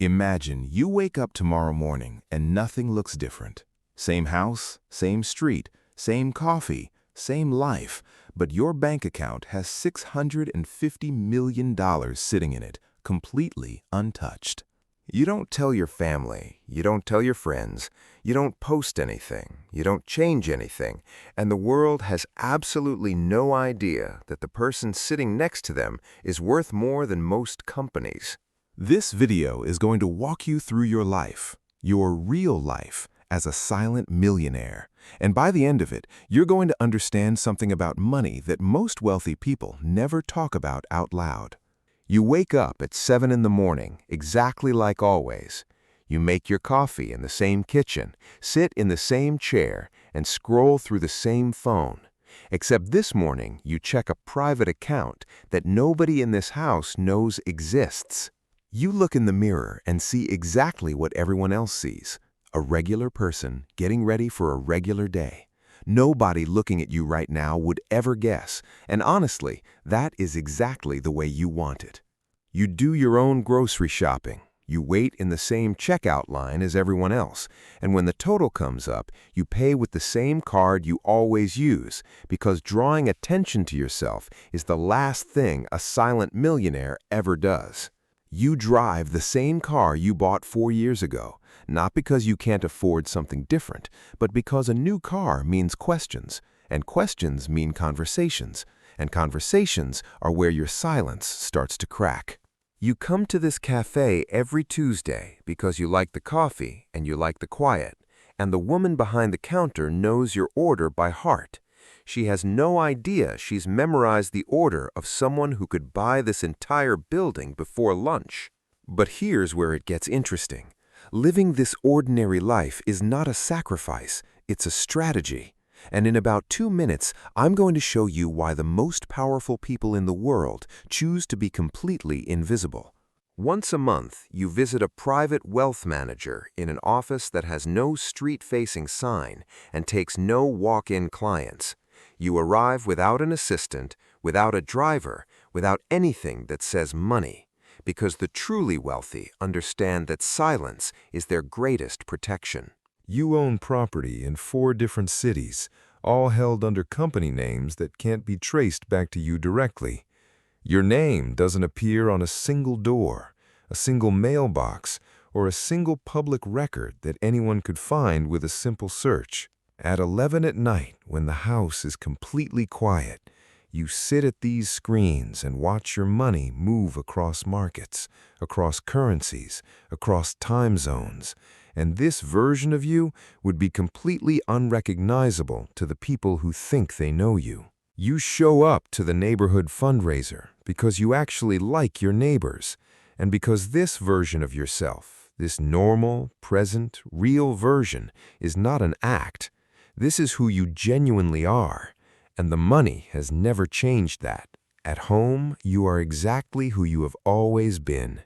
Imagine you wake up tomorrow morning and nothing looks different. Same house, same street, same coffee, same life, but your bank account has $650 million sitting in it, completely untouched. You don't tell your family, you don't tell your friends, you don't post anything, you don't change anything, and the world has absolutely no idea that the person sitting next to them is worth more than most companies. This video is going to walk you through your real life, as a silent millionaire. And by the end of it, you're going to understand something about money that most wealthy people never talk about out loud. You wake up at 7 in the morning, exactly like always. You make your coffee in the same kitchen, sit in the same chair, and scroll through the same phone. Except this morning, you check a private account that nobody in this house knows exists. You look in the mirror and see exactly what everyone else sees. A regular person getting ready for a regular day. Nobody looking at you right now would ever guess, and honestly, that is exactly the way you want it. You do your own grocery shopping. You wait in the same checkout line as everyone else, and when the total comes up, you pay with the same card you always use, because drawing attention to yourself is the last thing a silent millionaire ever does. You drive the same car you bought 4 years ago, not because you can't afford something different, but because a new car means questions, and questions mean conversations, and conversations are where your silence starts to crack. You come to this cafe every Tuesday because you like the coffee and you like the quiet, and the woman behind the counter knows your order by heart. She has no idea she's memorized the order of someone who could buy this entire building before lunch. But here's where it gets interesting. Living this ordinary life is not a sacrifice, it's a strategy. And in about 2 minutes, I'm going to show you why the most powerful people in the world choose to be completely invisible. Once a month, you visit a private wealth manager in an office that has no street-facing sign and takes no walk-in clients. You arrive without an assistant, without a driver, without anything that says money, because the truly wealthy understand that silence is their greatest protection. You own property in 4 different cities, all held under company names that can't be traced back to you directly. Your name doesn't appear on a single door, a single mailbox, or a single public record that anyone could find with a simple search. At 11 at night, when the house is completely quiet, you sit at these screens and watch your money move across markets, across currencies, across time zones. And this version of you would be completely unrecognizable to the people who think they know you. You show up to the neighborhood fundraiser because you actually like your neighbors, and because this version of yourself, this normal, present, real version, is not an act. This is who you genuinely are, and the money has never changed that. At home, you are exactly who you have always been.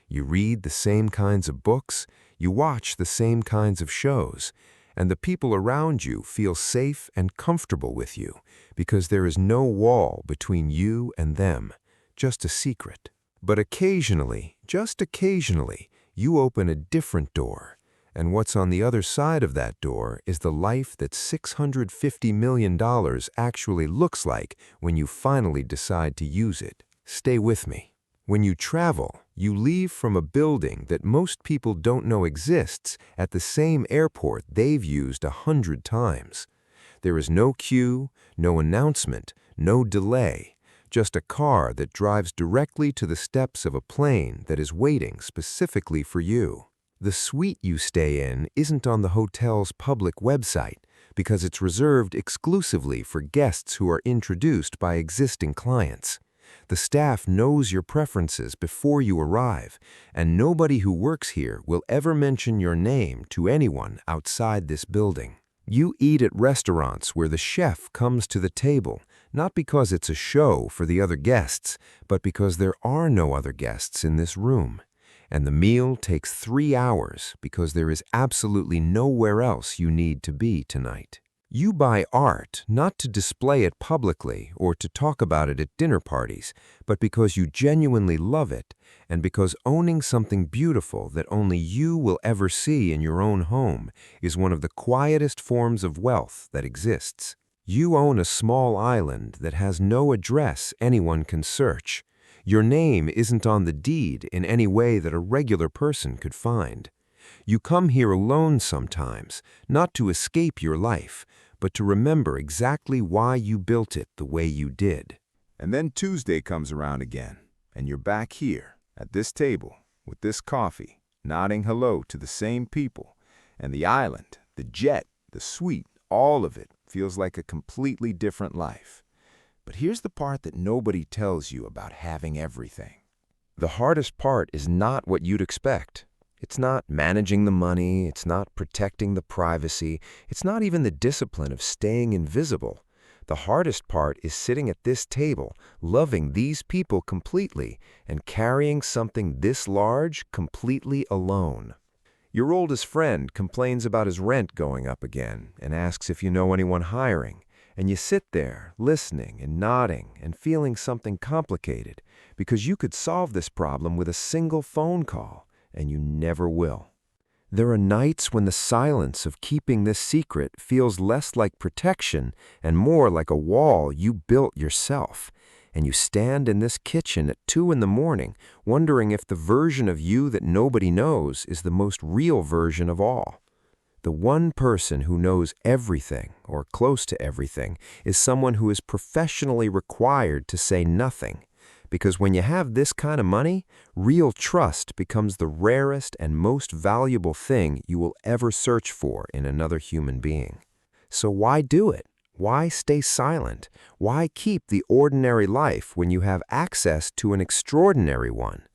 You read the same kinds of books, you watch the same kinds of shows, and the people around you feel safe and comfortable with you because there is no wall between you and them, just a secret. But occasionally, just occasionally, you open a different door, and what's on the other side of that door is the life that $650 million actually looks like when you finally decide to use it. Stay with me. When you travel, you leave from a building that most people don't know exists at the same airport they've used 100 times. There is no queue, no announcement, no delay, just a car that drives directly to the steps of a plane that is waiting specifically for you. The suite you stay in isn't on the hotel's public website because it's reserved exclusively for guests who are introduced by existing clients. The staff knows your preferences before you arrive, and nobody who works here will ever mention your name to anyone outside this building. You eat at restaurants where the chef comes to the table, not because it's a show for the other guests, but because there are no other guests in this room. And the meal takes 3 hours because there is absolutely nowhere else you need to be tonight. You buy art not to display it publicly or to talk about it at dinner parties, but because you genuinely love it and because owning something beautiful that only you will ever see in your own home is one of the quietest forms of wealth that exists. You own a small island that has no address anyone can search. Your name isn't on the deed in any way that a regular person could find. You come here alone sometimes, not to escape your life, but to remember exactly why you built it the way you did. And then Tuesday comes around again, and you're back here, at this table, with this coffee, nodding hello to the same people, and the island, the jet, the suite, all of it feels like a completely different life. But here's the part that nobody tells you about having everything. The hardest part is not what you'd expect. It's not managing the money, it's not protecting the privacy, it's not even the discipline of staying invisible. The hardest part is sitting at this table, loving these people completely, and carrying something this large completely alone. Your oldest friend complains about his rent going up again and asks if you know anyone hiring, and you sit there listening and nodding and feeling something complicated because you could solve this problem with a single phone call. And you never will. There are nights when the silence of keeping this secret feels less like protection and more like a wall you built yourself. And you stand in this kitchen at 2 in the morning, wondering if the version of you that nobody knows is the most real version of all. The one person who knows everything, or close to everything, is someone who is professionally required to say nothing. Because when you have this kind of money, real trust becomes the rarest and most valuable thing you will ever search for in another human being. So why do it? Why stay silent? Why keep the ordinary life when you have access to an extraordinary one?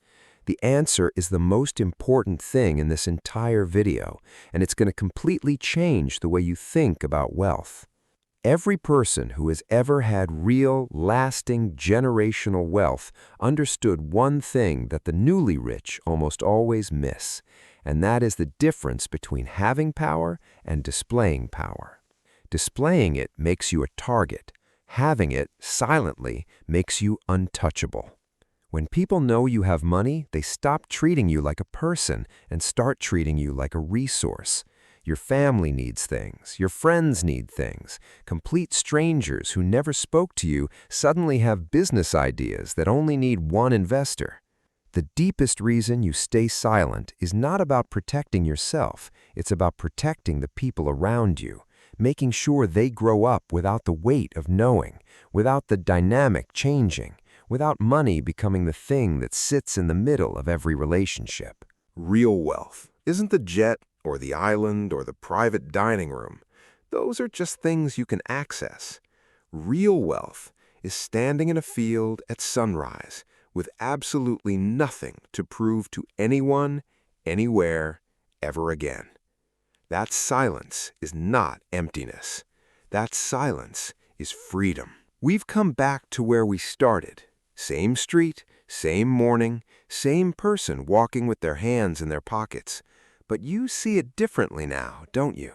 The answer is the most important thing in this entire video, and it's going to completely change the way you think about wealth. Every person who has ever had real, lasting, generational wealth understood one thing that the newly rich almost always miss, and that is the difference between having power and displaying power. Displaying it makes you a target. Having it, silently, makes you untouchable. When people know you have money, they stop treating you like a person and start treating you like a resource. Your family needs things. Your friends need things. Complete strangers who never spoke to you suddenly have business ideas that only need one investor. The deepest reason you stay silent is not about protecting yourself. It's about protecting the people around you, making sure they grow up without the weight of knowing, without the dynamic changing, without money becoming the thing that sits in the middle of every relationship. Real wealth isn't the jet or the island or the private dining room. Those are just things you can access. Real wealth is standing in a field at sunrise with absolutely nothing to prove to anyone, anywhere, ever again. That silence is not emptiness. That silence is freedom. We've come back to where we started. Same street, same morning, same person walking with their hands in their pockets. But you see it differently now, don't you?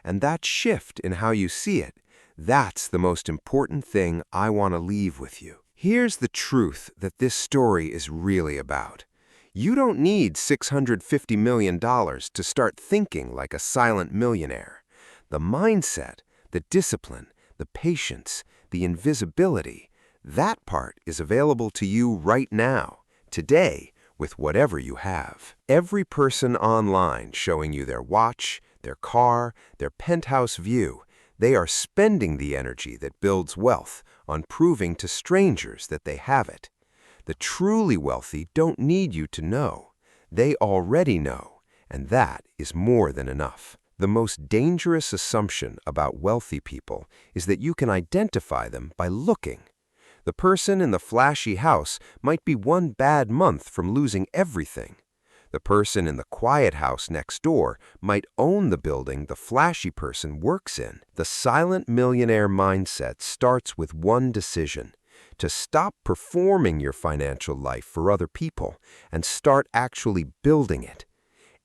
And that shift in how you see it, that's the most important thing I want to leave with you. Here's the truth that this story is really about. You don't need $650 million to start thinking like a silent millionaire. The mindset, the discipline, the patience, the invisibility, that part is available to you right now, today, with whatever you have. Every person online showing you their watch, their car, their penthouse view, they are spending the energy that builds wealth on proving to strangers that they have it. The truly wealthy don't need you to know. They already know, and that is more than enough. The most dangerous assumption about wealthy people is that you can identify them by looking. The person in the flashy house might be one bad month from losing everything. The person in the quiet house next door might own the building the flashy person works in. The silent millionaire mindset starts with one decision: to stop performing your financial life for other people and start actually building it.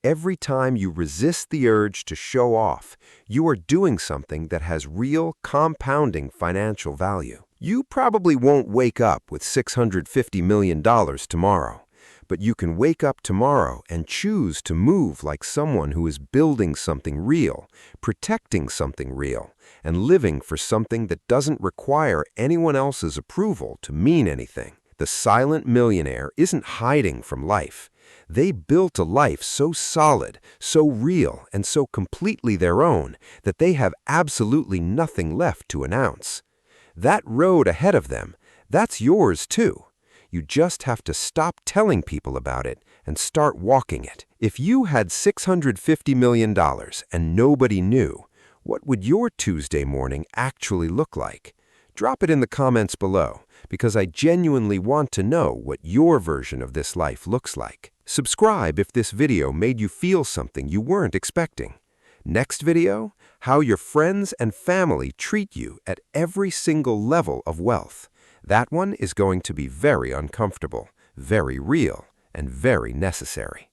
Every time you resist the urge to show off, you are doing something that has real, compounding financial value. You probably won't wake up with $650 million tomorrow, but you can wake up tomorrow and choose to move like someone who is building something real, protecting something real, and living for something that doesn't require anyone else's approval to mean anything. The silent millionaire isn't hiding from life. They built a life so solid, so real, and so completely their own that they have absolutely nothing left to announce. That road ahead of them, that's yours too. You just have to stop telling people about it and start walking it. If you had $650 million and nobody knew, what would your Tuesday morning actually look like? Drop it in the comments below, because I genuinely want to know what your version of this life looks like. Subscribe if this video made you feel something you weren't expecting. Next video, how your friends and family treat you at every single level of wealth. That one is going to be very uncomfortable, very real, and very necessary.